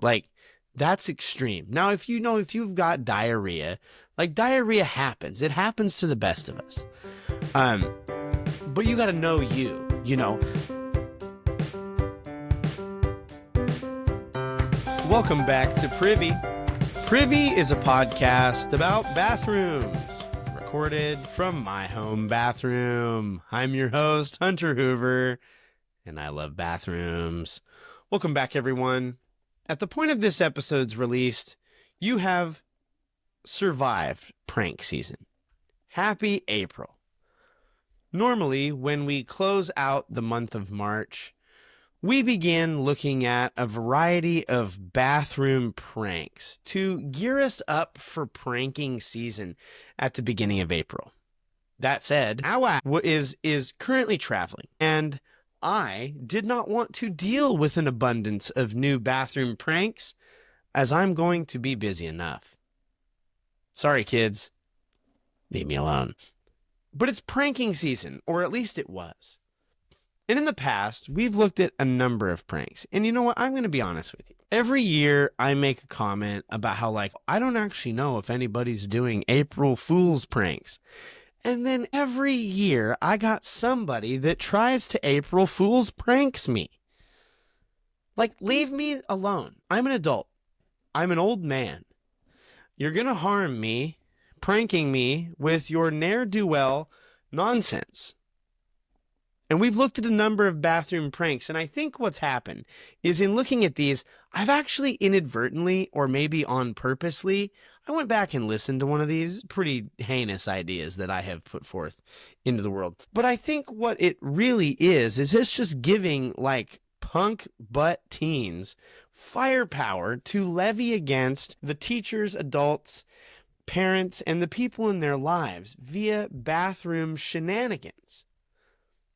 Like, that's extreme. Now, if you've got diarrhea, like, diarrhea happens. It happens to the best of us. But you got to know you know. Welcome back to Privy. Privy is a podcast about bathrooms, recorded from my home bathroom. I'm your host, Hunter Hoover, and I love bathrooms. Welcome back, everyone. At the point of this episode's release, you have survived prank season. Happy April. Normally, when we close out the month of March, we begin looking at a variety of bathroom pranks to gear us up for pranking season at the beginning of April. That said, Awa is currently traveling, and I did not want to deal with an abundance of new bathroom pranks, as I'm going to be busy enough. Sorry, kids. Leave me alone. But it's pranking season, or at least it was. And in the past, we've looked at a number of pranks. And you know what? I'm going to be honest with you. Every year, I make a comment about how, like, I don't actually know if anybody's doing April Fool's pranks. And then every year, I got somebody that tries to April Fool's pranks me. Like, leave me alone. I'm an adult. I'm an old man. You're going to harm me, pranking me with your ne'er-do-well nonsense. And we've looked at a number of bathroom pranks, and I think what's happened is in looking at these, I've actually inadvertently, or maybe on purposely, I went back and listened to one of these pretty heinous ideas that I have put forth into the world. But I think what it really is it's just giving, like, punk butt teens firepower to levy against the teachers, adults, parents, and the people in their lives via bathroom shenanigans.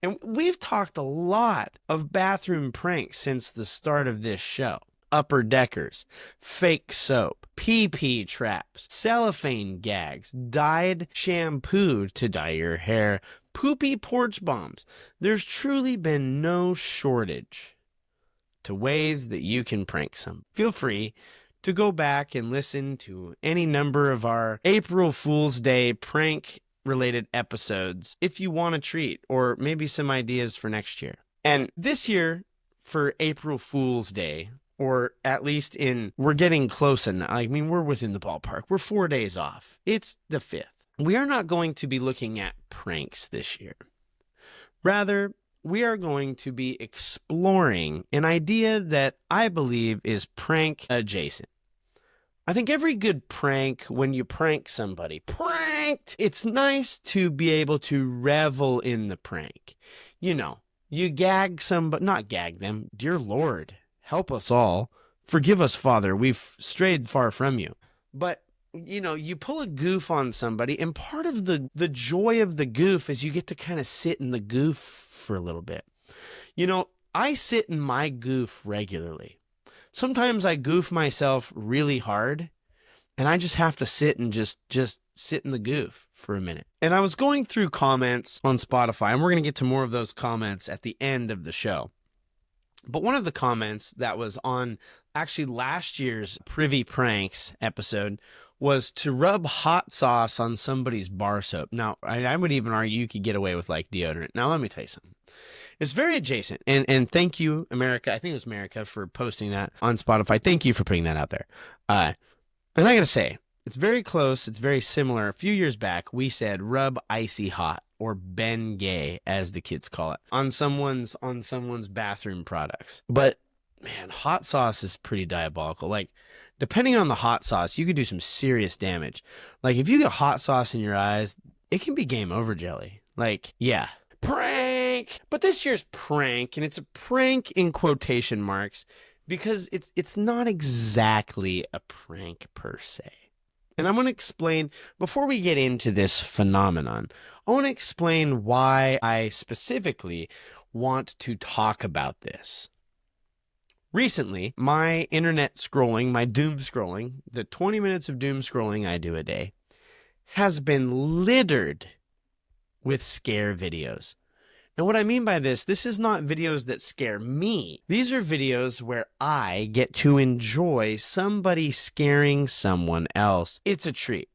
And we've talked a lot of bathroom pranks since the start of this show. Upper deckers, fake soap, pee-pee traps, cellophane gags, dyed shampoo to dye your hair, poopy porch bombs. There's truly been no shortage to ways that you can prank some. Feel free to go back and listen to any number of our April Fool's Day prank related episodes if you want a treat, or maybe some ideas for next year. And this year, for April Fool's Day, or at least we're getting close enough. I mean, we're within the ballpark. We're 4 days off. It's the 5th. We are not going to be looking at pranks this year. Rather, we are going to be exploring an idea that I believe is prank adjacent. I think every good prank, when you prank somebody, pranked, it's nice to be able to revel in the prank. You know, you gag somebody, not gag them, dear Lord, help us all. Forgive us, Father, we've strayed far from you. But, you know, you pull a goof on somebody, and part of the joy of the goof is you get to kind of sit in the goof for a little bit. You know, I sit in my goof regularly. Sometimes I goof myself really hard, and I just have to sit and just sit in the goof for a minute. And I was going through comments on Spotify, and we're going to get to more of those comments at the end of the show. But one of the comments that was on actually last year's Privy Pranks episode was to rub hot sauce on somebody's bar soap. Now, I would even argue you could get away with, like, deodorant. Now, let me tell you something. It's very adjacent. And thank you, America. I think it was America for posting that on Spotify. Thank you for putting that out there. And I got to say, it's very close. It's very similar. A few years back, we said rub icy hot, or Ben Gay, as the kids call it, on someone's bathroom products. But, man, hot sauce is pretty diabolical. Like, depending on the hot sauce, you could do some serious damage. Like, if you get hot sauce in your eyes, it can be game over jelly. Like, yeah. Prank! But this year's prank, and it's a prank in quotation marks, because it's not exactly a prank per se. And I'm going to explain, before we get into this phenomenon, I want to explain why I specifically want to talk about this. Recently, my internet scrolling, my doom scrolling, the 20 minutes of doom scrolling I do a day, has been littered with scare videos. And what I mean by this is not videos that scare me. These are videos where I get to enjoy somebody scaring someone else. It's a treat.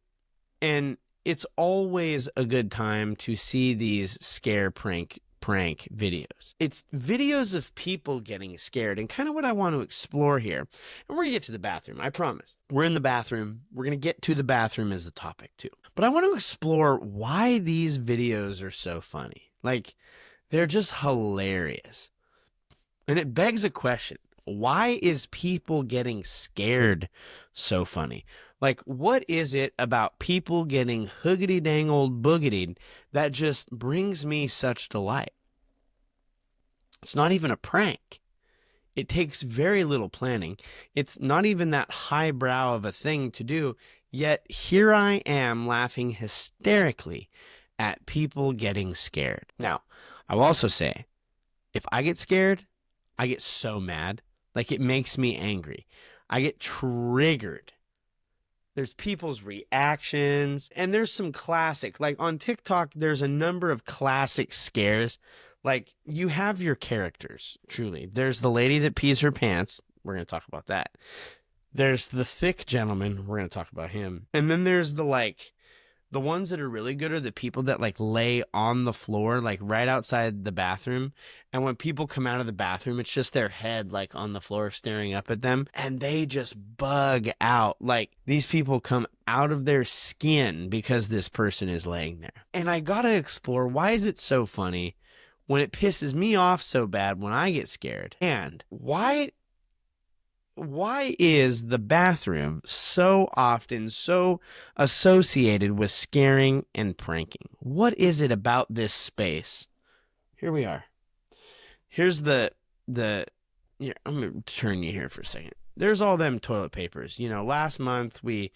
And it's always a good time to see these scare prank videos. It's videos of people getting scared, and kind of what I want to explore here. And we're going to get to the bathroom, I promise. We're in the bathroom. We're going to get to the bathroom as the topic too. But I want to explore why these videos are so funny. Like, they're just hilarious. And it begs a question. Why is people getting scared so funny? Like, what is it about people getting hoogity dang old boogity that just brings me such delight? It's not even a prank. It takes very little planning. It's not even that highbrow of a thing to do, yet here I am laughing hysterically at people getting scared. Now, I will also say, if I get scared, I get so mad. Like, it makes me angry. I get triggered. There's people's reactions, and there's some classic, like on TikTok, there's a number of classic scares. Like, you have your characters, truly. There's the lady that pees her pants. We're going to talk about that. There's the thick gentleman. We're going to talk about him. And then there's the ones that are really good are the people that like lay on the floor, like right outside the bathroom. And when people come out of the bathroom, it's just their head like on the floor staring up at them. And they just bug out. Like, these people come out of their skin because this person is laying there. And I got to explore, why is it so funny when it pisses me off so bad when I get scared? And why is the bathroom so often so associated with scaring and pranking? What is it about this space? Here we are. Here's here, I'm going to turn you here for a second. There's all them toilet papers. You know, last month we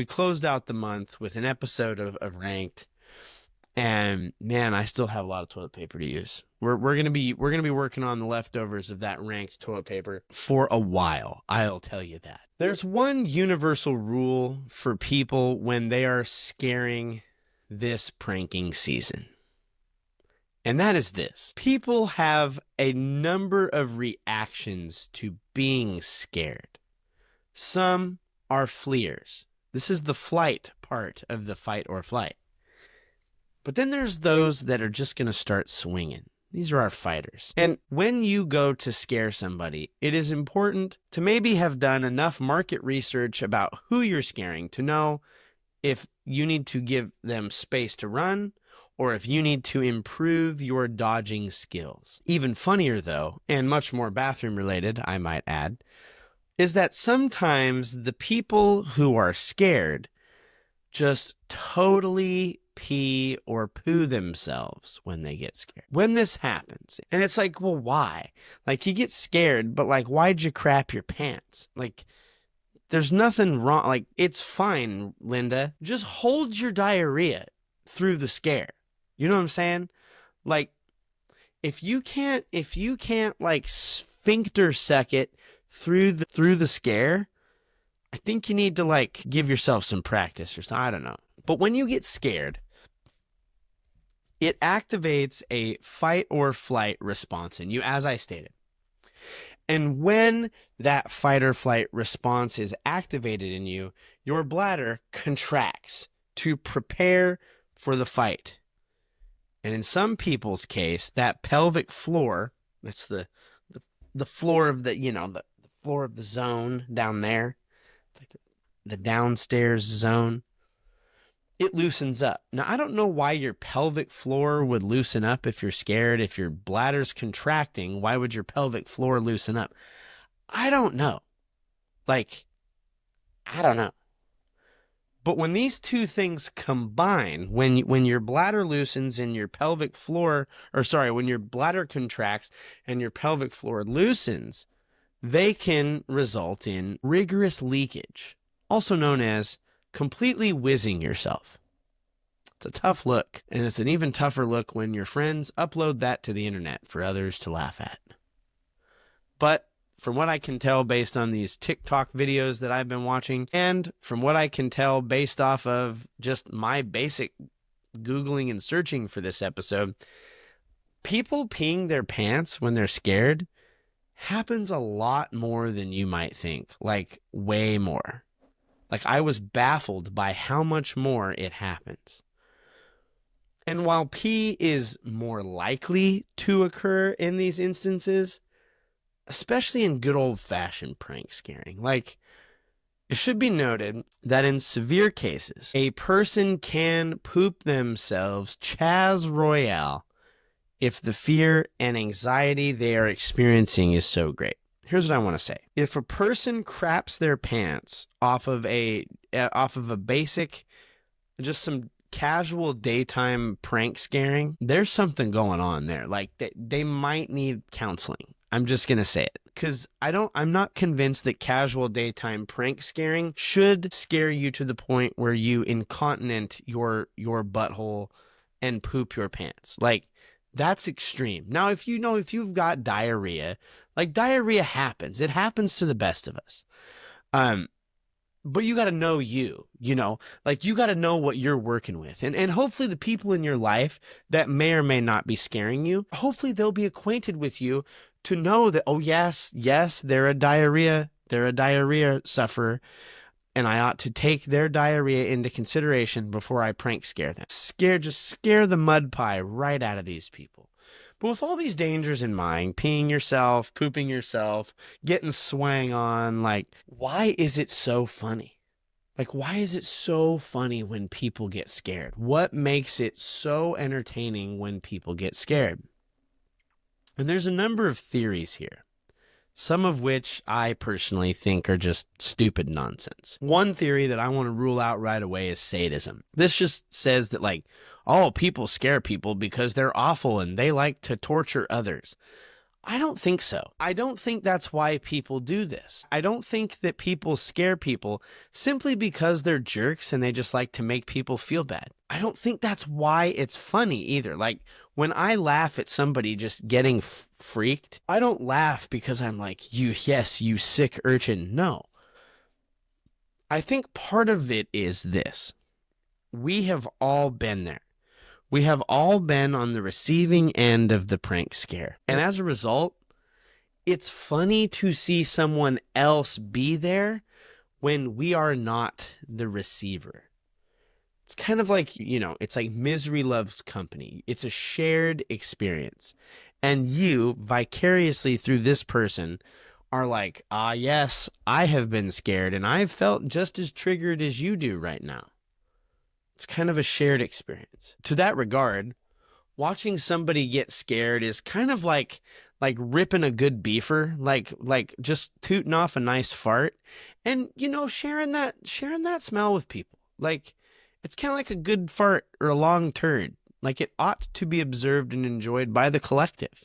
closed out the month with an episode of Ranked. And man, I still have a lot of toilet paper to use. We're gonna be working on the leftovers of that Ranked toilet paper for a while. I'll tell you that. There's one universal rule for people when they are scaring this pranking season. And that is this. People have a number of reactions to being scared. Some are fleers. This is the flight part of the fight or flight. But then there's those that are just going to start swinging. These are our fighters. And when you go to scare somebody, it is important to maybe have done enough market research about who you're scaring to know if you need to give them space to run or if you need to improve your dodging skills. Even funnier, though, and much more bathroom related, I might add, is that sometimes the people who are scared just totally pee or poo themselves when they get scared. When this happens, and it's like, well, why? Like, you get scared, but like, why'd you crap your pants? Like, there's nothing wrong. Like, it's fine, Linda. Just hold your diarrhea through the scare. You know what I'm saying? Like, if you can't like sphincter suck it through the scare, I think you need to like give yourself some practice or something. I don't know. But when you get scared, it activates a fight or flight response in you, as I stated. And when that fight or flight response is activated in you, your bladder contracts to prepare for the fight. And in some people's case, that pelvic floor, that's the floor of the, the floor of the zone down there. It's like the downstairs zone. It loosens up. Now, I don't know why your pelvic floor would loosen up if you're scared. If your bladder's contracting, why would your pelvic floor loosen up? I don't know. Like, I don't know. But when these two things combine, when your bladder loosens and your pelvic floor, when your bladder contracts and your pelvic floor loosens, they can result in rigorous leakage, also known as completely whizzing yourself. It's a tough look, and it's an even tougher look when your friends upload that to the internet for others to laugh at. But from what I can tell based on these TikTok videos that I've been watching, and from what I can tell based off of just my basic Googling and searching for this episode, People peeing their pants when they're scared happens a lot more than you might think, like way more. Like, I was baffled by how much more it happens. And while pee is more likely to occur in these instances, especially in good old-fashioned prank scaring, like, it should be noted that in severe cases, a person can poop themselves Chaz Royale if the fear and anxiety they are experiencing is so great. Here's what I want to say. If a person craps their pants off of a basic, just some casual daytime prank scaring, there's something going on there. Like, they might need counseling. I'm just going to say it. Because I'm not convinced that casual daytime prank scaring should scare you to the point where you incontinent your butthole and poop your pants. Like, that's extreme. Now, if you've got diarrhea, like, diarrhea happens. It happens to the best of us. But you got to know like, you got to know what you're working with. And hopefully the people in your life that may or may not be scaring you, hopefully they'll be acquainted with you to know that, oh, yes, they're a diarrhea sufferer, and I ought to take their diarrhea into consideration before I prank scare them. Just scare the mud pie right out of these people. But with all these dangers in mind, peeing yourself, pooping yourself, getting swang on, like, why is it so funny? Like, why is it so funny when people get scared? What makes it so entertaining when people get scared? And there's a number of theories here, some of which I personally think are just stupid nonsense. One theory that I want to rule out right away is sadism. This just says that, like, oh, people scare people because they're awful and they like to torture others. I don't think so. I don't think that's why people do this. I don't think that people scare people simply because they're jerks and they just like to make people feel bad. I don't think that's why it's funny either. Like, when I laugh at somebody just getting freaked, I don't laugh because I'm like, you sick urchin. No. I think part of it is this. We have all been there. We have all been on the receiving end of the prank scare. And as a result, it's funny to see someone else be there when we are not the receiver. It's kind of like, it's like misery loves company. It's a shared experience. And you, vicariously through this person, are like, yes, I have been scared and I've felt just as triggered as you do right now. It's kind of a shared experience. To that regard, watching somebody get scared is kind of like ripping a good beefer, like just tooting off a nice fart and, sharing that smell with people. Like, it's kind of like a good fart or a long turd. Like, it ought to be observed and enjoyed by the collective.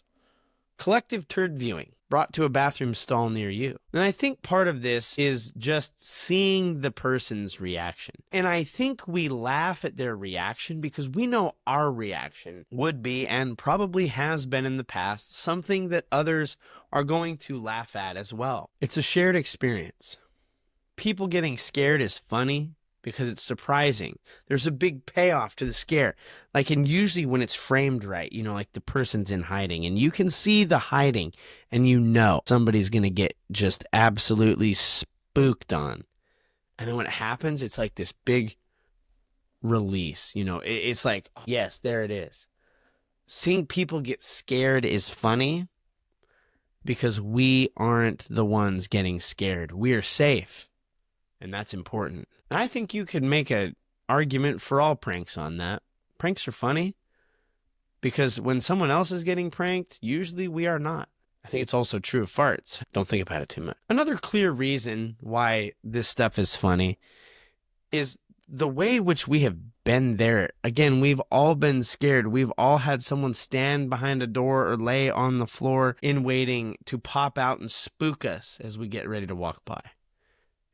Collective turd viewing brought to a bathroom stall near you. And I think part of this is just seeing the person's reaction. And I think we laugh at their reaction because we know our reaction would be, and probably has been in the past, something that others are going to laugh at as well. It's a shared experience. People getting scared is funny because it's surprising. There's a big payoff to the scare. Like, and usually when it's framed right, like the person's in hiding and you can see the hiding and somebody's going to get just absolutely spooked on. And then when it happens, it's like this big release, it's like, oh, yes, there it is. Seeing people get scared is funny because we aren't the ones getting scared. We are safe. And that's important. I think you could make an argument for all pranks on that. Pranks are funny because when someone else is getting pranked, usually we are not. I think it's also true of farts. Don't think about it too much. Another clear reason why this stuff is funny is the way which we have been there. Again, we've all been scared. We've all had someone stand behind a door or lay on the floor in waiting to pop out and spook us as we get ready to walk by.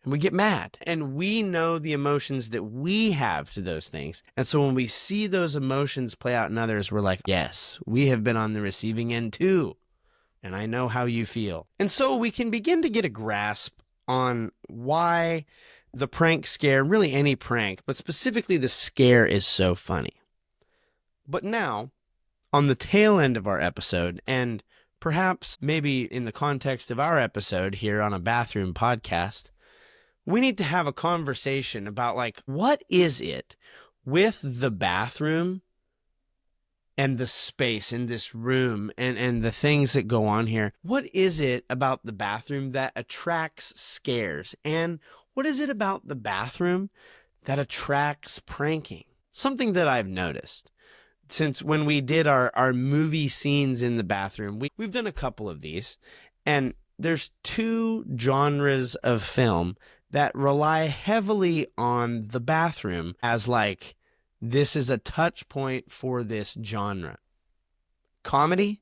And we get mad. And we know the emotions that we have to those things. And so when we see those emotions play out in others, we're like, yes, we have been on the receiving end too. And I know how you feel. And so we can begin to get a grasp on why the prank scare, really any prank, but specifically the scare, is so funny. But now, on the tail end of our episode, and perhaps maybe in the context of our episode here on a bathroom podcast, we need to have a conversation about, like, what is it with the bathroom and the space in this room and the things that go on here? What is it about the bathroom that attracts scares? And what is it about the bathroom that attracts pranking? Something that I've noticed since when we did our movie scenes in the bathroom, we've done a couple of these, and there's two genres of film that rely heavily on the bathroom as, like, this is a touch point for this genre: comedy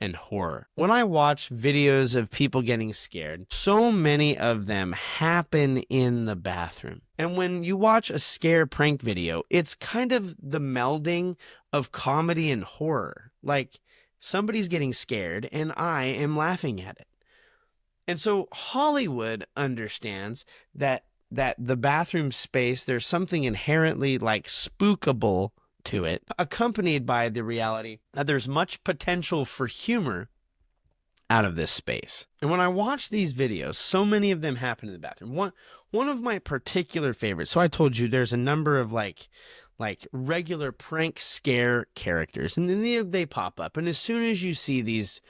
and horror. When I watch videos of people getting scared, so many of them happen in the bathroom. And when you watch a scare prank video, it's kind of the melding of comedy and horror. Like, somebody's getting scared and I am laughing at it. And so Hollywood understands that the bathroom space, there's something inherently, like, spookable to it, accompanied by the reality that there's much potential for humor out of this space. And when I watch these videos, so many of them happen in the bathroom. One of my particular favorites, so I told you there's a number of like regular prank scare characters, and then they pop up, and as soon as you see these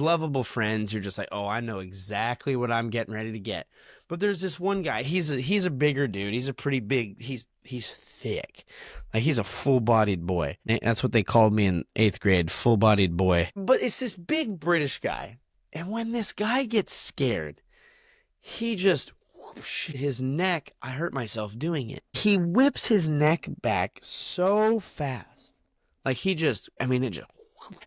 lovable friends, you're just like, oh, I know exactly what I'm getting ready to get. But there's this one guy, he's a bigger dude, he's a pretty big, he's thick, like he's a full-bodied boy. That's what they called me in 8th grade, full-bodied boy. But it's this big British guy, and when this guy gets scared, he just his neck, I hurt myself doing it. He whips his neck back so fast. Like, it just, and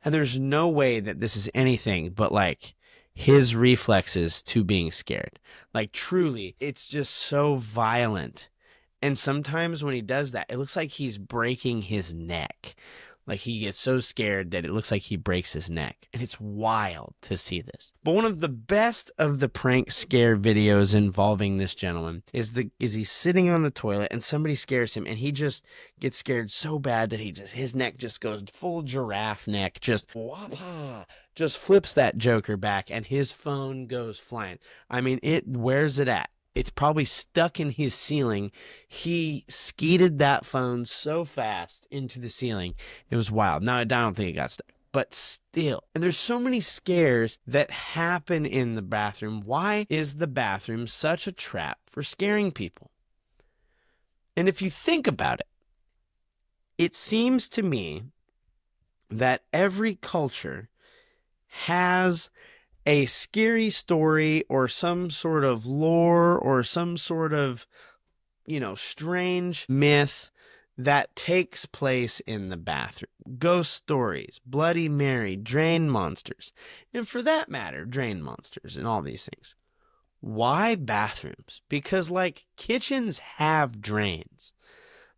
there's no way that this is anything but, like, his reflexes to being scared. Like, truly, it's just so violent. And sometimes when he does that, it looks like he's breaking his neck. Like, he gets so scared that it looks like he breaks his neck. And it's wild to see this. But one of the best of the prank scare videos involving this gentleman is he's sitting on the toilet and somebody scares him, and he just gets scared so bad that his neck just goes full giraffe neck, just flips that joker back, and his phone goes flying. I mean, where's it at? It's probably stuck in his ceiling. He skeeted that phone so fast into the ceiling. It was wild. Now, I don't think it got stuck, but still. And there's so many scares that happen in the bathroom. Why is the bathroom such a trap for scaring people? And if you think about it, it seems to me that every culture has a scary story or some sort of lore or some sort of, strange myth that takes place in the bathroom. Ghost stories, Bloody Mary, drain monsters, and for that matter, drain monsters and all these things. Why bathrooms? Because, like, kitchens have drains.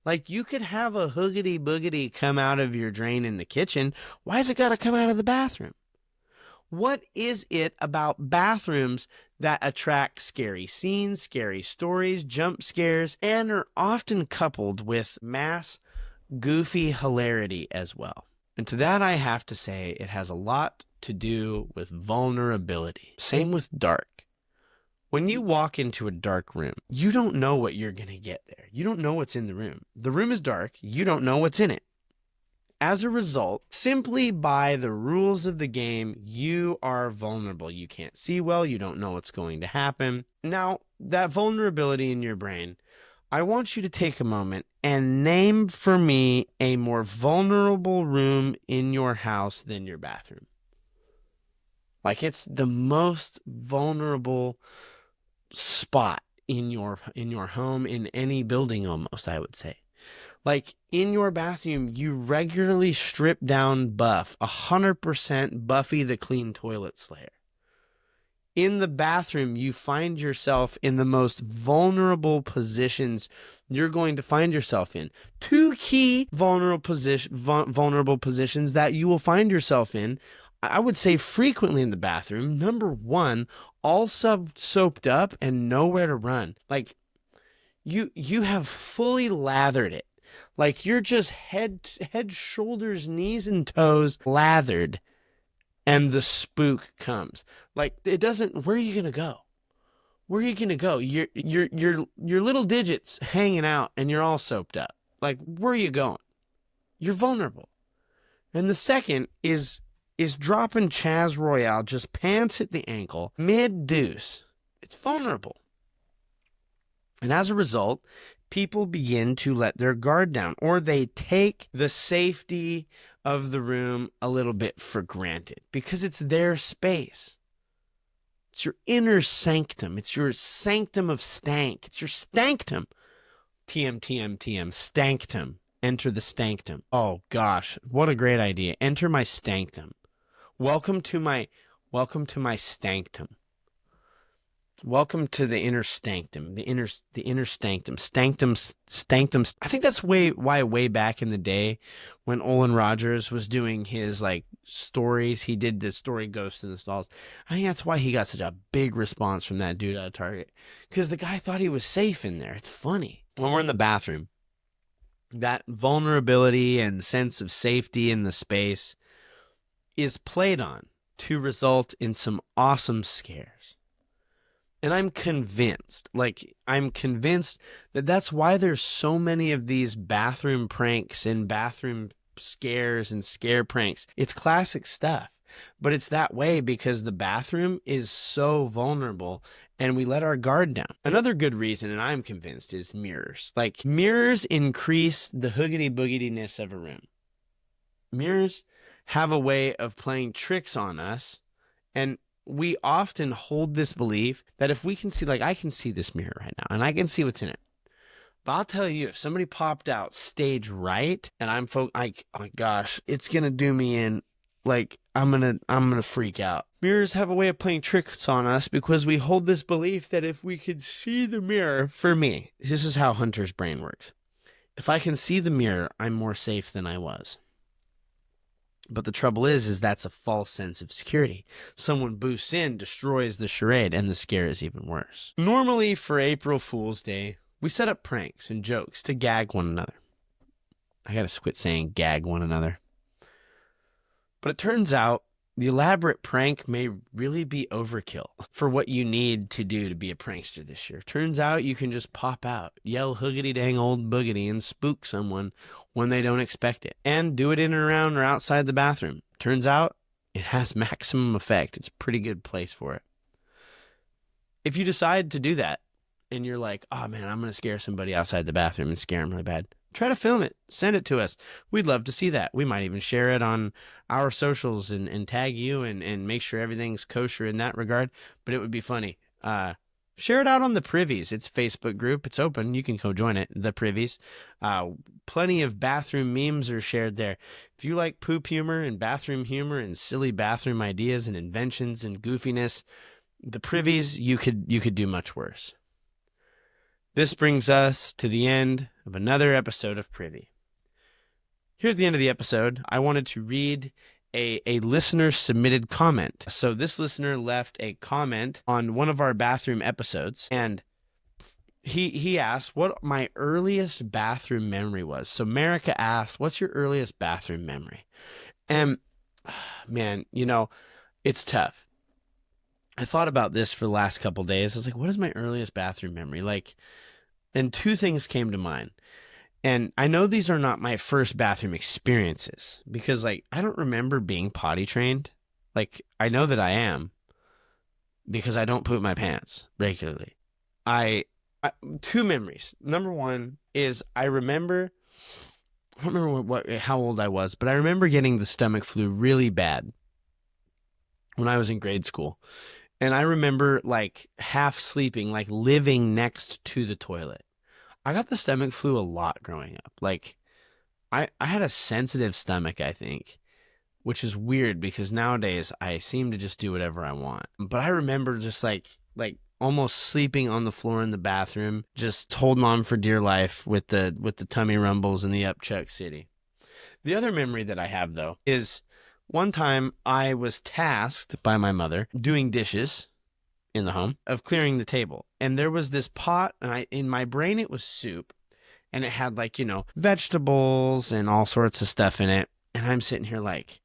Like, you could have a hoogity boogity come out of your drain in the kitchen. Why has it got to come out of the bathroom? What is it about bathrooms that attract scary scenes, scary stories, jump scares, and are often coupled with mass, goofy hilarity as well? And to that I have to say it has a lot to do with vulnerability. Same with dark. When you walk into a dark room, you don't know what you're going to get there. You don't know what's in the room. The room is dark. You don't know what's in it. As a result, simply by the rules of the game, you are vulnerable. You can't see well. You don't know what's going to happen. Now, that vulnerability in your brain, I want you to take a moment and name for me a more vulnerable room in your house than your bathroom. Like, it's the most vulnerable spot in your home, in any building almost, I would say. Like, in your bathroom, you regularly strip down Buff, 100% Buffy the Clean Toilet Slayer. In the bathroom, you find yourself in the most vulnerable positions you're going to find yourself in. Two key vulnerable positions that you will find yourself in, I would say frequently in the bathroom. Number one, all soaped up and nowhere to run. Like, you have fully lathered it. Like you're just head, shoulders, knees, and toes lathered, and the spook comes. Like it doesn't. Where are you gonna go? Where are you gonna go? Your little digits hanging out, and you're all soaped up. Like where are you going? You're vulnerable. And the second is dropping Chaz Royale, just pants at the ankle, mid deuce. It's vulnerable. And as a result, people begin to let their guard down, or they take the safety of the room a little bit for granted because it's their space. It's your inner sanctum. It's your sanctum of stank. It's your stanctum. TM, TM, TM, stanctum. Enter the stanctum. Oh gosh, what a great idea. Enter my stanctum. Welcome to my stanctum. Welcome to the inner stanctum. The inner stanctum. Stanctum. I think that's why way back in the day when Olin Rogers was doing his like stories, he did the story Ghost in the Stalls. I think that's why he got such a big response from that dude at Target. Because the guy thought he was safe in there. It's funny. When we're in the bathroom, that vulnerability and sense of safety in the space is played on to result in some awesome scares. And I'm convinced that that's why there's so many of these bathroom pranks and bathroom scares and scare pranks. It's classic stuff, but it's that way because the bathroom is so vulnerable and we let our guard down. Another good reason, and I'm convinced, is mirrors. Like mirrors increase the hoogity-boogity-ness of a room. Mirrors have a way of playing tricks on us, and we often hold this belief that if we can see, like I can see this mirror right now and I can see what's in it. But I'll tell you, if somebody popped out stage right and I'm oh my gosh, it's going to do me in. Like I'm going to freak out. Mirrors have a way of playing tricks on us because we hold this belief that if we could see the mirror, for me, this is how Hunter's brain works. If I can see the mirror, I'm more safe than I was. But the trouble is that's a false sense of security. Someone boosts in, destroys the charade, and the scare is even worse. Normally, for April Fool's Day, we set up pranks and jokes to gag one another. I gotta quit saying gag one another. But it turns out the elaborate prank may really be overkill for what you need to do to be a prankster this year. Turns out you can just pop out, yell hoogity dang old boogity, and spook someone when they don't expect it. And do it in and around or outside the bathroom. Turns out it has maximum effect. It's a pretty good place for it. If you decide to do that and you're like, oh man, I'm going to scare somebody outside the bathroom and scare them really bad, try to film it. Send it to us. We'd love to see that. We might even share it on our socials and tag you and make sure everything's kosher in that regard. But it would be funny. Share it out on the Privies. It's a Facebook group. It's open. You can go join it. The Privies. Plenty of bathroom memes are shared there. If you like poop humor and bathroom humor and silly bathroom ideas and inventions and goofiness, the Privies, you could do much worse. This brings us to the end of another episode of Privy. Here at the end of the episode, I wanted to read a listener-submitted comment. So this listener left a comment on one of our bathroom episodes, and he asked what my earliest bathroom memory was. So Marika asked, what's your earliest bathroom memory? And man, it's tough. I thought about this for the last couple of days. I was like, what is my earliest bathroom memory? And two things came to mind. And I know these are not my first bathroom experiences because I don't remember being potty trained. I know that I am because I don't poop my pants regularly. Two memories. Number one is I don't remember how old I was, but I remember getting the stomach flu really bad when I was in grade school. And I remember half sleeping, living next to the toilet. I got the stomach flu a lot growing up. I had a sensitive stomach, I think, which is weird because nowadays I seem to just do whatever I want. But I remember just almost sleeping on the floor in the bathroom, just holding on for dear life with the tummy rumbles in the upchuck city. The other memory that I have though is one time I was tasked by my mother doing dishes in the home of clearing the table. And there was this pot, and in my brain it was soup, and it had like, vegetables and all sorts of stuff in it. And I'm sitting here like,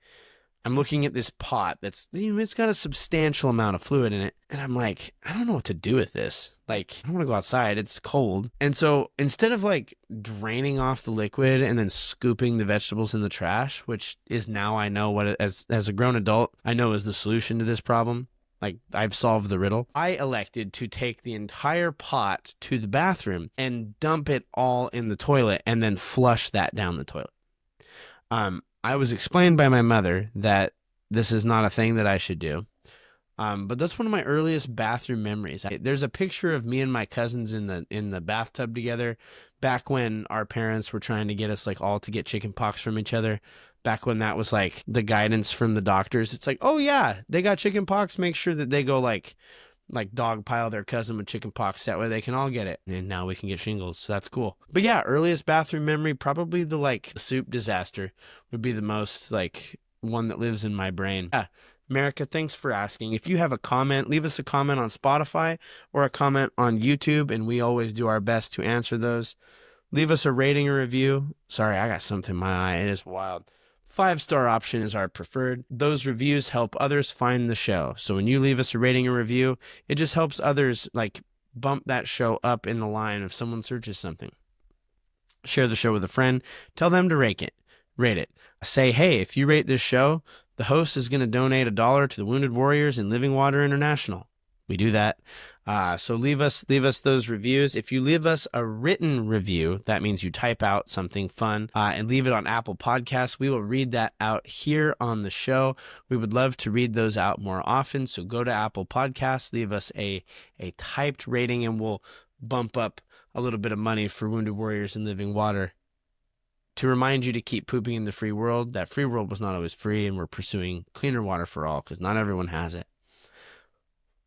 I'm looking at this pot that's, it's got a substantial amount of fluid in it. And I'm like, I don't know what to do with this. Like, I don't want to go outside. It's cold. And so instead of like draining off the liquid and then scooping the vegetables in the trash, which is now I know what, as a grown adult, I know is the solution to this problem. Like, I've solved the riddle. I elected to take the entire pot to the bathroom and dump it all in the toilet and then flush that down the toilet. I was explained by my mother that this is not a thing that I should do. But that's one of my earliest bathroom memories. There's a picture of me and my cousins in the bathtub together back when our parents were trying to get us like all to get chicken pox from each other. Back when that was like the guidance from the doctors. It's like, oh yeah, they got chicken pox. Make sure that they go like dogpile their cousin with chicken pox. That way they can all get it. And now we can get shingles. So that's cool. But yeah, earliest bathroom memory, probably the soup disaster would be the most one that lives in my brain. Yeah. America, thanks for asking. If you have a comment, leave us a comment on Spotify or a comment on YouTube, and we always do our best to answer those. Leave us a rating or review. Sorry, I got something in my eye. It is wild. 5-star option is our preferred. Those reviews help others find the show. So when you leave us a rating or review, it just helps others bump that show up in the line if someone searches something. Share the show with a friend. Tell them to rate it. Say, hey, if you rate this show, the host is going to donate $1 to the Wounded Warriors in Living Water International. We do that. So leave us those reviews. If you leave us a written review, that means you type out something fun and leave it on Apple Podcasts. We will read that out here on the show. We would love to read those out more often. So go to Apple Podcasts, leave us a typed rating, and we'll bump up a little bit of money for Wounded Warriors in Living Water. To remind you to keep pooping in the free world. That free world was not always free, and we're pursuing cleaner water for all because not everyone has it.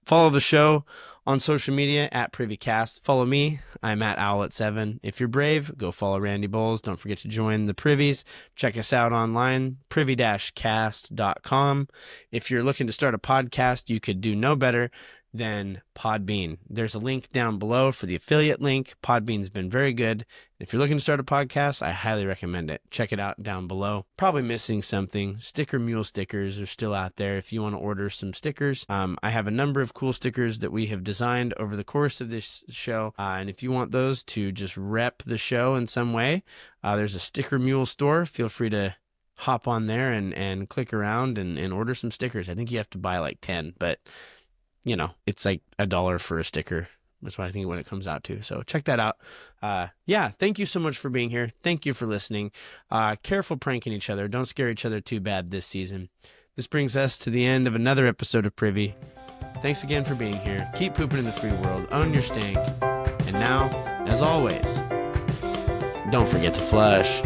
Follow the show on social media at Privycast. Follow me. I'm at Owlet7. If you're brave, go follow Randy Bowles. Don't forget to join the Privies. Check us out online, privy-cast.com. If you're looking to start a podcast, you could do no better than Podbean. There's a link down below for the affiliate link. Podbean's been very good. If you're looking to start a podcast, I highly recommend it. Check it out down below. Probably missing something. Sticker Mule stickers are still out there if you want to order some stickers. I have a number of cool stickers that we have designed over the course of this show. And if you want those to just rep the show in some way, there's a Sticker Mule store. Feel free to hop on there and click around and order some stickers. I think you have to buy 10, but it's like $1 for a sticker. That's what I think when it comes out to. So check that out. Thank you so much for being here. Thank you for listening. Careful pranking each other. Don't scare each other too bad this season. This brings us to the end of another episode of Privy. Thanks again for being here. Keep pooping in the free world. Own your stank. And now, as always, don't forget to flush.